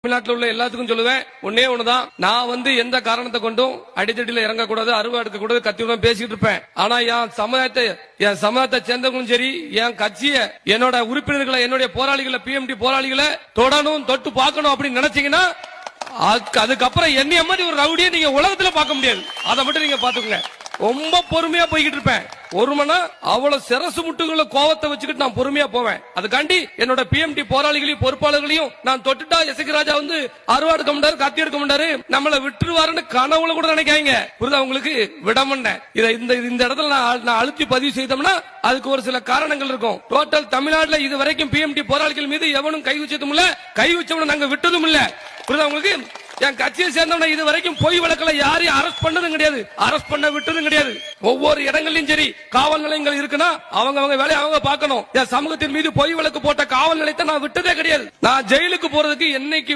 தமிழ்நாட்டில் உள்ள எல்லாத்துக்கும் சொல்லுவேன், ஒன்னே ஒண்ணுதான். நான் எந்த காரணத்தை கொண்டும் அடித்தடியில இறங்கக்கூடாது, அருவா எடுக்கக்கூடாது, கத்தியுடன் பேசிட்டு இருப்பேன். ஆனா என் சமூகத்தை சேர்ந்தவங்களும் சரி, என் கட்சியை, என்னோட உறுப்பினர்களை, என்னுடைய போராளிகளை, பிஎம்டி போராளிகளை தொடணும், தொட்டு பார்க்கணும் அப்படின்னு நினைச்சீங்கன்னா அதுக்கப்புறம் என்னைய மாதிரி ஒரு ரவுடியை நீங்க உலகத்துல பார்க்க முடியாது. அதை மட்டும் நீங்க பாத்துக்கோங்க. ரொம்ப பொறுமையா போய்கிட்டு இருப்பேன். ஒரு மணி அவ்வளவு சிரசு முட்டுகளை கோவத்தை வச்சுக்கிட்டு நான் பொறுமையா போவேன். அதுக்காண்டி என்னோட பிஎம்டி போராளிகளையும் பொறுப்பாளர்களையும் நான் தொட்டுட்டா எசகி ராஜா அருவா எடுக்க மாட்டாரு, கத்தி எடுக்க மாட்டாரு, நம்மளை விட்டுருவாருன்னு கனவுல கூட நினைக்காங்க. புரியுதா உங்களுக்கு? விடமன்னேன். இந்த இடத்துல நான் அழுத்தி பதிவு செய்தோம்னா அதுக்கு ஒரு சில காரணங்கள் இருக்கும். டோட்டல் தமிழ்நாட்டுல இது வரைக்கும் பிஎம்டி போராளிகள் மீது எவனும் கை வச்சதும் இல்ல, கை வச்சவன நாங்க விட்டதும் இல்ல. புரியுதா உங்களுக்கு? என் கட்சியை சேர்ந்தவன இது வரைக்கும் பொய் வழக்குல யாரையும் அரெஸ்ட் பண்ணதும் கிடையாது, அரெஸ்ட் பண்ண விட்டதும் கிடையாது. ஒவ்வொரு இடங்களிலும் சரி காவல் நிலையங்கள் இருக்குன்னா அவங்க வேலையை அவங்க பார்க்கணும். என் சமூகத்தின் மீது பொய் வழக்கு போட்ட காவல் நிலையத்தை நான் விட்டதே கிடையாது. நான் ஜெயிலுக்கு போறதுக்கு என்னைக்கு